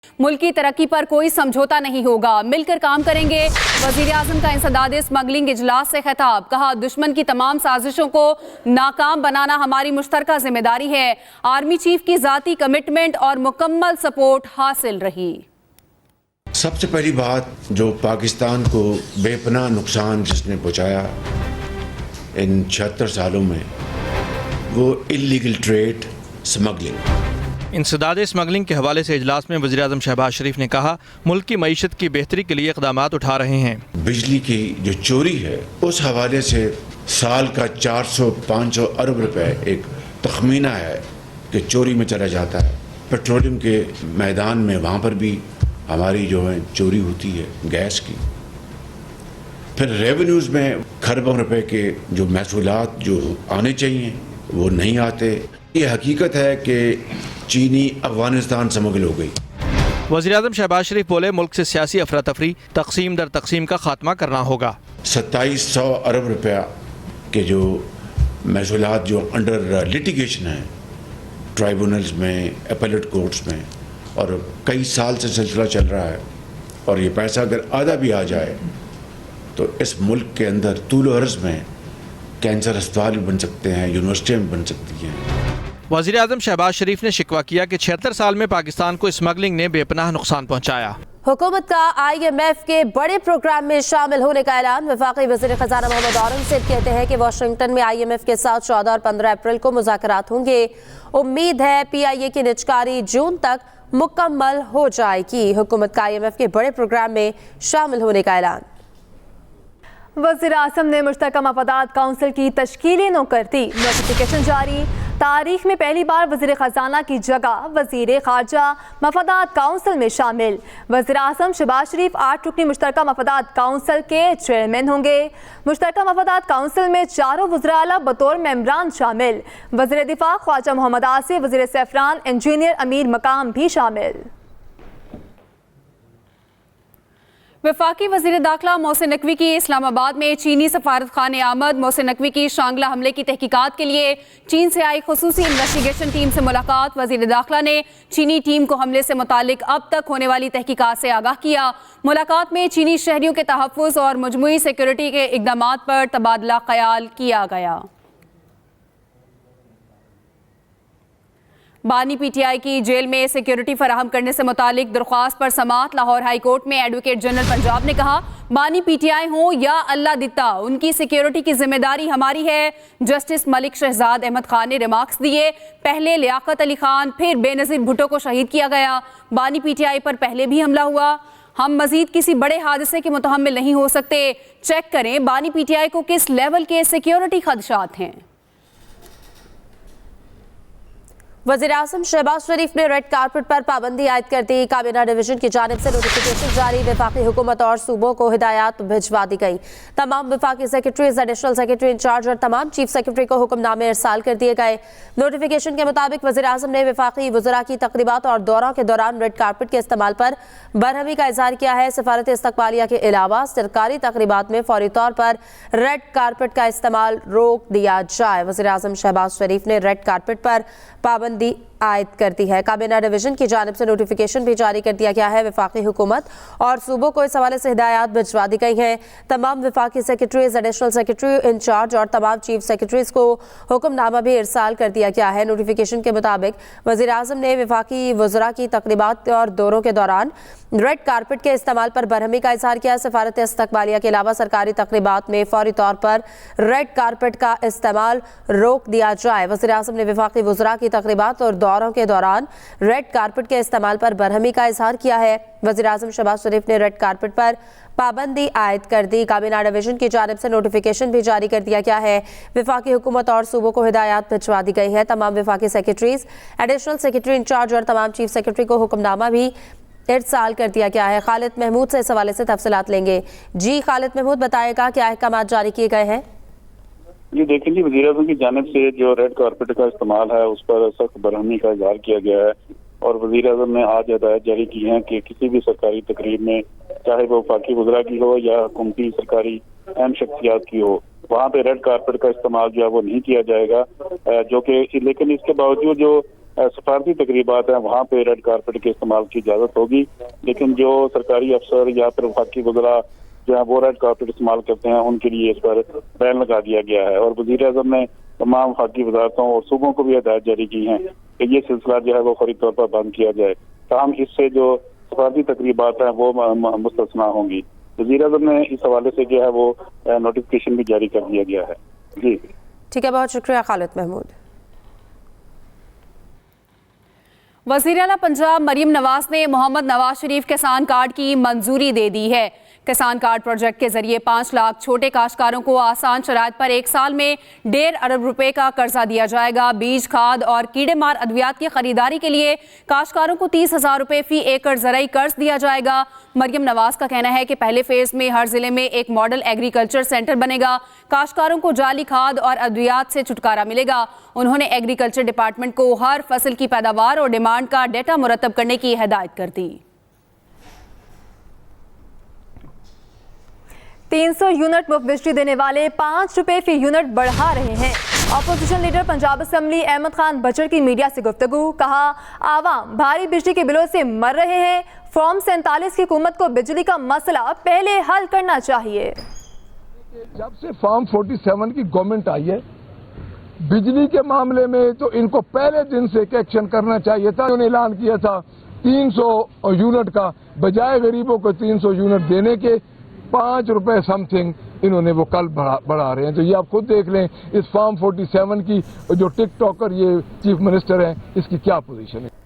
मुल्क की तरक्की पर कोई समझौता नहीं होगा, मिलकर काम करेंगे। वजीर आजम का इंसदाद स्मगलिंग इजलास से खिताब, कहा दुश्मन की तमाम साजिशों को नाकाम बनाना हमारी मुश्तरका जिम्मेदारी है। आर्मी चीफ की जाती कमिटमेंट और मुकम्मल सपोर्ट हासिल रही। सबसे पहली बात, जो पाकिस्तान को बेपनाह नुकसान जिसने पहुँचाया इन 76 सालों में, वो इल्लीगल ट्रेड, स्मगलिंग। इंसदाद स्मगलिंग के हवाले से इजलास में वज़ीर आज़म शहबाज शरीफ ने कहा मुल्क की मईशत की बेहतरी के लिए इक़दामात उठा रहे हैं। बिजली की जो चोरी है उस हवाले से साल का 400-500 अरब रुपए एक तखमीना है कि चोरी में चला जाता है। पेट्रोलियम के मैदान में वहाँ पर भी हमारी जो है चोरी होती है गैस की। फिर रेवेन्यूज़ में खरबों रुपए के जो महसूलात जो आने चाहिए वो नहीं आते। ये हकीकत है कि चीनी अफगानिस्तान स्मगल हो गई। वज़ीर आज़म शहबाज शरीफ बोले मुल्क से सियासी अफरा तफरी, तकसीम दर तकसीम का खात्मा करना होगा। 2700 अरब रुपया के जो महसूलात जो अंडर लिटिगेशन है ट्राइब्यूनल्स में, अपीलेट कोर्ट्स में, और कई साल से सिलसिला चल रहा है, और ये पैसा अगर आधा भी आ जाए तो इस मुल्क के अंदर तूल अर्ज़ में कैंसर अस्पताल भी बन सकते हैं, यूनिवर्सिटियाँ भी बन सकती हैं। वज़ीर आज़म शहबाज शरीफ ने शिकवा किया कि 76 साल में पाकिस्तान को स्मगलिंग ने बेपनाह नुकसान पहुँचाया। हुकूमत का IMF के बड़े प्रोग्राम में शामिल होने का ऐलान। वफाकी वज़ीर ख़ज़ाना मोहम्मद औरंगज़ेब कहते हैं कि वाशिंगटन में IMF के साथ 14 और 15 अप्रैल को मुज़ाकरात होंगे। उम्मीद है PIA की निजकारी जून तक मुकम्मल हो जाएगी। हुकूमत का IMF के बड़े प्रोग्राम में शामिल होने का ऐलान। वज़ीर आज़म ने मुश्तरका मफादात काउंसिल की तश्कीली नो कर दी, नोटिफिकेशन जारी। तारीख में पहली बार वज़ीर ख़ज़ाना की जगह वज़ीर ख़ारजा मफादात काउंसिल में शामिल। वज़ीर आज़म शहबाज शरीफ 8 रुकनी मुश्तरका मफादात काउंसिल के चेयरमैन होंगे। मुश्तरका मफादात काउंसिल में 4 वज़ीर आला बतौर मेंबरान शामिल। वज़ीर दिफा ख्वाजा मोहम्मद आसिफ, वज़ीर सैफरान इंजीनियर अमीर मकाम भी शामिल। वफाकी वज़ीर दाखिला मोहसिन नकवी की इस्लामाबाद में चीनी सफारत खाने आमद। मोहसिन नकवी की शांगला हमले की तहकीकात के लिए चीन से आई खुसूसी इन्वेस्टिगेशन टीम से मुलाकात। वज़ीर दाखिला ने चीनी टीम को हमले से मुतालिक अब तक होने वाली तहकीकात से आगाह किया। मुलाकात में चीनी शहरियों के तहफ़्फ़ुज़ और मजमूई सिक्योरिटी के इक़दामात पर तबादला ख्याल किया गया। बानी PTI की जेल में सिक्योरिटी फराहम करने से मुतालिक दरख्वास्त पर समाअत। लाहौर हाई कोर्ट में एडवोकेट जनरल पंजाब ने कहा बानी PTI हो या अल्लाह दिता, उनकी सिक्योरिटी की जिम्मेदारी हमारी है। जस्टिस मलिक शहजाद अहमद खान ने रिमार्क्स दिए, पहले लियाकत अली खान फिर बेनज़ीर भुट्टो को शहीद किया गया। बानी PTI पर पहले भी हमला हुआ। हम मजीद किसी बड़े हादसे के मुतहम्मिल नहीं हो सकते। चेक करें बानी PTI को किस लेवल के सिक्योरिटी खदशात हैं। वज़ीर आज़म शहबाज शरीफ ने रेड कारपेट पर पाबंदी आयद कर दी। काबीना डिवीजन की जानिब से नोटिफिकेशन जारी। वफाकी हुकूमत और सूबों को हिदायत भिजवा दी गई। तमाम वफाकी सेक्रेटरीज, एडिशनल सेक्रेटरी इंचार्ज और तमाम चीफ सेक्रेटरी को हुक्मनामे इरसाल कर दिए गए। नोटिफिकेशन के मुताबिक वज़ीर आज़म ने वफाकी वज़रा की तकरीबात और दौरों के दौरान रेड कारपेट के इस्तेमाल पर बरहमी का इजहार किया है। सफारत इस्तकबालिया के अलावा सरकारी तकरीबात में फौरी तौर पर रेड कारपेट का इस्तेमाल रोक दिया जाए। वज़ीर आज़म शहबाज शरीफ ने रेड कारपेट पर पाबंदी आयद कर दी है। काबीना डिवीजन की जानिब से नोटिफिकेशन भी जारी कर दिया गया है। वफाकी हुकूमत और सूबों को इस हवाले से हिदायत भिजवा दी गई हैं। तमाम वफाकी सेक्रेटरीज, एडिशनल सेक्रेटरी इंचार्ज और तमाम चीफ सेक्रेटरीज को हुक्मनामा भी इरसाल कर दिया गया है। नोटिफिकेशन के मुताबिक वज़ीर आज़म ने वफाकी वज़रा की तकरीबात और दौरों के दौरान रेड कारपेट के इस्तेमाल पर बरहमी का इजहार किया। सफारत इस्तकबालिया के अलावा सरकारी तकरीबात में फौरी तौर पर रेड कारपेट का इस्तेमाल रोक दिया जाए। वज़ीर आज़म ने वफाकी वज़रा की तकरीबात और दौरों के दौरान रेड कारपेट के इस्तेमाल पर बरहमी का इजहार किया है। वज़ीर आज़म शहबाज शरीफ ने रेड कारपेट पर पाबंदी आयद कर दी। काबीना डिवीजन की जानिब से नोटिफिकेशन भी जारी कर दिया गया है। वफाकी हुकूमत और सूबों को हिदायत भिजवा दी गई है। तमाम वफाकी सेक्रेटरीज, एडिशनल सेक्रेटरी इंचार्ज और तमाम चीफ सेक्रेटरी को हुक्मनामा भी इरसाल कर दिया गया है। खालिद महमूद से इस हवाले से तफसीलात लेंगे। जी खालिद महमूद, बताएगा क्या अहकाम जारी किए गए हैं? ये देखें जी, वज़ीर आज़म की जानिब से जो रेड कारपेट का इस्तेमाल है उस पर सख्त बरहमी का इजहार किया गया है। और वज़ीर आज़म ने आज हिदायत जारी की है कि किसी भी सरकारी तकरीब में, चाहे वो वफाकी वज़रा की हो या हुकूमती सरकारी अहम शख्सियात की हो, वहाँ पे रेड कारपेट का इस्तेमाल जो है वो नहीं किया जाएगा। जो कि लेकिन इसके बावजूद जो सफारती तकरीबात हैं वहाँ पे रेड कारपेट के इस्तेमाल की इजाज़त होगी, लेकिन जो सरकारी अफसर या फिर वफाकी वज़रा जो है वो रेड कारपेट इस्तेमाल करते हैं उनके लिए इस पर बैन लगा दिया गया है। और वज़ीर-ए-आज़म ने तमाम वफाकी वज़ारतों और सूबों को भी हिदायत जारी की हैं कि ये सिलसिला जो है वो फौरी तौर पर बंद किया जाए, ताहम इससे जो सफारती तकरीबात हैं वो मुस्तस्ना होंगी। वज़ीर-ए-आज़म ने इस हवाले से जो है वो नोटिफिकेशन भी जारी कर दिया गया है। जी ठीक है, बहुत शुक्रिया खालिद महमूद। वज़ीर आला पंजाब मरियम नवाज ने मोहम्मद नवाज शरीफ किसान कार्ड की मंजूरी दे दी है। किसान कार्ड प्रोजेक्ट के जरिए 5 लाख छोटे काश्तकारों को आसान शराइत पर 1 साल में 1.5 अरब रुपए का कर्जा दिया जाएगा। बीज, खाद और कीड़े मार अद्वियात की खरीदारी के लिए काश्तकारों को 30,000 रुपए फी एकड़ ज़राई कर्ज दिया जाएगा। मरियम नवाज का कहना है कि पहले फेज में हर जिले में एक मॉडल एग्रीकल्चर सेंटर बनेगा। काश्तकारों को जाली खाद और अद्वियात से छुटकारा मिलेगा। उन्होंने एग्रीकल्चर डिपार्टमेंट को हर फसल की पैदावार और डिमांड का डेटा मुरतब करने की हिदायत कर दी। 300 यूनिट मुफ्त बिजली देने वाले 5 रुपए फी यूनिट बढ़ा रहे हैं। Opposition leader Punjab assembly Ahmad Khan Bhachar की मीडिया से गुफ्तगू, कहा आवाम भारी बिजली के बिलों से मर रहे हैं। फॉर्म 47 की हुकूमत को बिजली का मसला पहले हल करना चाहिए। जब से फॉर्म 47 की गवर्नमेंट आई है बिजली के मामले में तो इनको पहले दिन से एक्शन करना चाहिए था। उन्होंने ऐलान किया था 300 यूनिट का, बजाय गरीबों को 300 यूनिट देने के 5 रुपए समथिंग इन्होंने वो कल बढ़ा रहे हैं। तो ये आप खुद देख लें इस फॉर्म 47 की जो टिक टॉकर ये चीफ मिनिस्टर हैं इसकी क्या पोजीशन है।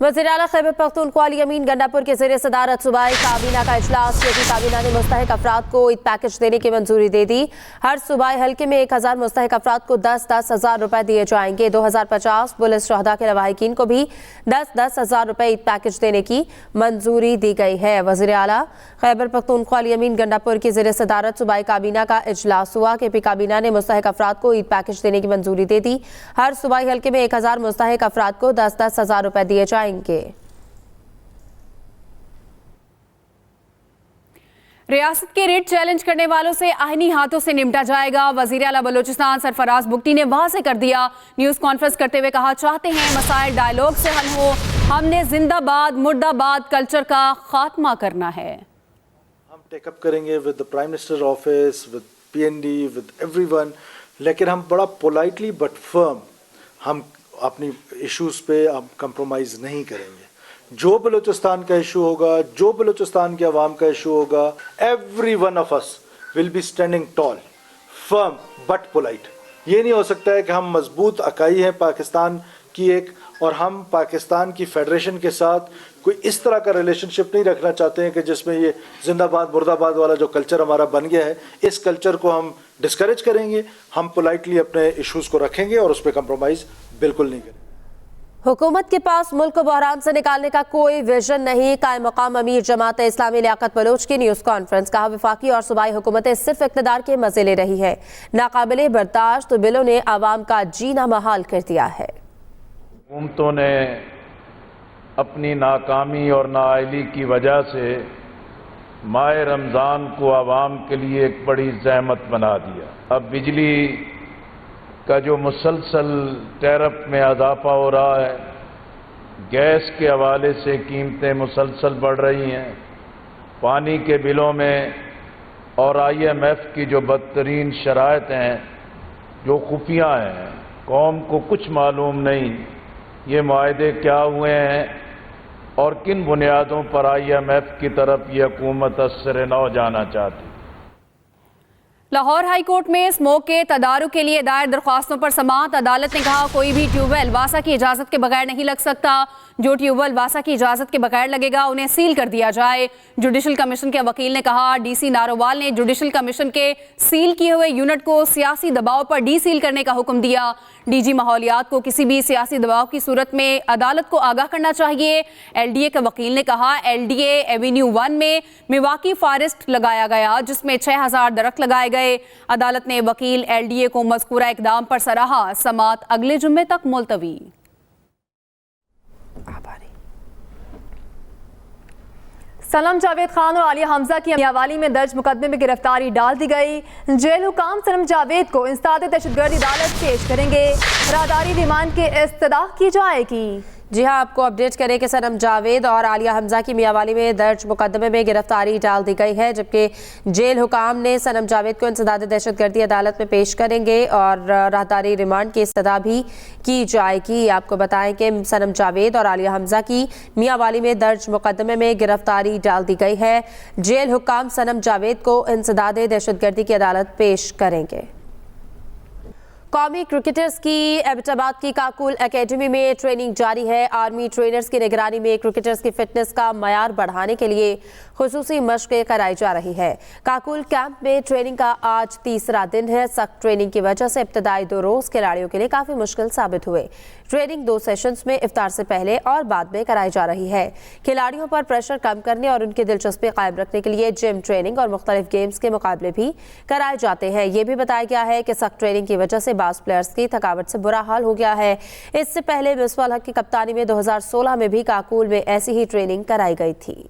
वज़ीर आला खैबर पख्तूनख्वा अली अमीन गंडापुर के ज़रिए सदारत सूबाई काबीना का इजलास किया कि काबीना ने मुस्तहिक अफराद को ईद पैकेज देने की मंजूरी दे दी। हर सूबाई हल्के में 1000 मुस्तहिक अफराद को 10-10 हज़ार रुपए दिए जाएंगे। 2050 पुलिस शहदा के लवाहिकीन को भी 10-10 हज़ार रुपए ईद पैकेज देने की मंजूरी दी गई है। वज़ीर आला खैबर पख्तूनख्वा अली अमीन गंडापुर के ज़रिए सदारत सूबाई काबीना का इजलास हुआ। KP काबीना ने मुस्तहिक अफराद को ईद पैकेज देने की मंजूरी दे दी। हर सूबाई हल्के में 1000 मुस्तहिक अफराद को 10-10 हज़ार रुपए दिए जाएंगे। रियासत के रेट चैलेंज करने वालों से आईनी हाथों से निपटा जाएगा। वज़ीर आला बलोचिस्तान सरफराज बुगटी ने वाज़ेह कर दिया। न्यूज़ कॉन्फ्रेंस करते हुए कहा, चाहते हैं मसाइल डायलॉग से हल हो। हमने जिंदाबाद मुर्दाबाद कल्चर का खात्मा करना है। हम टेकअप करेंगे with the prime minister office, with PND, with everyone, लेकिन हम बड़ा पोलाइटली बट फर्म हम अपनी इश्यूज पे हम कंप्रोमाइज़ नहीं करेंगे। जो बलूचिस्तान का इशू होगा, जो बलूचिस्तान के अवाम का इशू होगा, every one of us will be standing tall, firm but polite. ये नहीं हो सकता है कि हम मजबूत इकाई हैं पाकिस्तान की एक, और हम पाकिस्तान की फेडरेशन के साथ कोई इस तरह का रिलेशनशिप नहीं रखना चाहते हैं कि जिसमें ये जिंदाबाद मुर्दाबाद वाला जो कल्चर हमारा बन गया है, इस कल्चर को हम डिस्करेज करेंगे। हम पोलाइटली अपने इश्यूज को रखेंगे और उस पर कंप्रोमाइज़ बिल्कुल नहीं करेंगे। हुकूमत के पास मुल्क को बहरान से निकालने का कोई विजन नहीं। कायम मकाम अमीर जमात इस्लामी लियाकत बलोच की न्यूज़ कॉन्फ्रेंस, कहा वफाकी और सूबाई हुकूमतें सिर्फ इक़्तिदार के मजे ले रही है। नाकाबिले बर्दाश्त बिलों ने आवाम का जीना महाल कर दिया है। हुकूमतों ने अपनी नाकामी और नाअहली की वजह से माह रमज़ान को आवाम के लिए एक बड़ी ज़हमत बना दिया। अब बिजली का जो मुसलसल टैरिफ में इजाफा हो रहा है, गैस के हवाले से कीमतें मुसलसल बढ़ रही हैं, पानी के बिलों में और IMF की जो बदतरीन शराइत हैं, जो खुफिया हैं, कौम को कुछ मालूम नहीं ये मुआहदे क्या हुए हैं और किन बुनियादों पर IMF की तरफ ये हुकूमत असर नौ जाना चाहती। लाहौर हाई कोर्ट में स्मोक के तदारुक के लिए दायर दरख्वास्तों पर समाअत। अदालत ने कहा, कोई भी ट्यूबवेल वासा की इजाज़त के बगैर नहीं लग सकता। जो ट्यूबवेल वासा की इजाज़त के बगैर लगेगा उन्हें सील कर दिया जाए। जुडिशल कमीशन के वकील ने कहा, DC नारोवाल ने जुडिशल कमीशन के सील किए हुए यूनिट को सियासी दबाव पर डी सील करने का हुक्म दिया। DG माहौलियात को किसी भी सियासी दबाव की सूरत में अदालत को आगाह करना चाहिए। LDA के वकील ने कहा, LDA एवेन्यू 1 में मिवाकी फॉरेस्ट लगाया गया जिसमें 6000 दरख्त लगाए गए। अदालत ने वकील LDA को मज़कूरा इकदाम पर सराहा। समाअत अगले जुम्मे तक मुलतवी। सनम जावेद खान और आलिया हमजा की मियांवाली में दर्ज मुकदमे में गिरफ्तारी डाल दी गई। जेल हुकाम सनम जावेद को इंसदाद दहशतगर्दी अदालत पेश करेंगे। राहदारी रिमांड की इस्तदा की जाएगी। जी हां, आपको अपडेट करें कि सनम जावेद और आलिया हमजा की मियांवाली में दर्ज मुकदमे में गिरफ्तारी डाल दी गई है, जबकि जेल हुकाम ने सनम जावेद को इंसदाद दहशतगर्दी अदालत में पेश करेंगे और राहदारी रिमांड की इस्तदा भी की जाएगी। आपको बताएं कि सनम जावेद और आलिया हमजा की मियांवाली में दर्ज मुकदमे में गिरफ्तारी डाल दी गई है। जेल हुकाम सनम जावेद को इंसदाद दहशतगर्दी की अदालत पेश करेंगे। कौमी क्रिकेटर्स की एबटाबाद की काकुल एकेडमी में ट्रेनिंग जारी है। आर्मी ट्रेनर्स की निगरानी में क्रिकेटर्स की फिटनेस का मयार बढ़ाने के लिए खुसूसी मशक़ें कराई जा रही है। काकुल कैंप में ट्रेनिंग का आज तीसरा दिन है। सख्त ट्रेनिंग की वजह से इब्तदाई 2 रोज़ खिलाड़ियों के लिए काफ़ी मुश्किल साबित हुए। ट्रेनिंग 2 सेशंस में इफ्तार से पहले और बाद में कराई जा रही है। खिलाड़ियों पर प्रेशर कम करने और उनकी दिलचस्पी कायम रखने के लिए जिम ट्रेनिंग और मुख्तलिफ गेम्स के मुकाबले भी कराए जाते हैं। ये भी बताया गया है कि सख्त ट्रेनिंग की वजह से बास प्लेयर्स की थकावट से बुरा हाल हो गया है। इससे पहले मिसबाह हक की कप्तानी में 2016 में भी काकुल में ऐसी ही ट्रेनिंग कराई गई थी।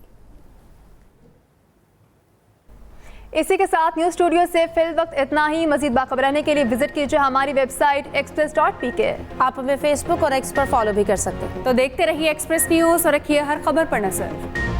इसी के साथ न्यूज़ स्टूडियो से फिल वक्त इतना ही। मजीद बाखबर रहने के लिए विजिट कीजिए हमारी वेबसाइट express.pk। आप हमें फेसबुक और एक्स पर फॉलो भी कर सकते हैं। तो देखते रहिए एक्सप्रेस न्यूज़ और रखिए हर खबर पर नजर।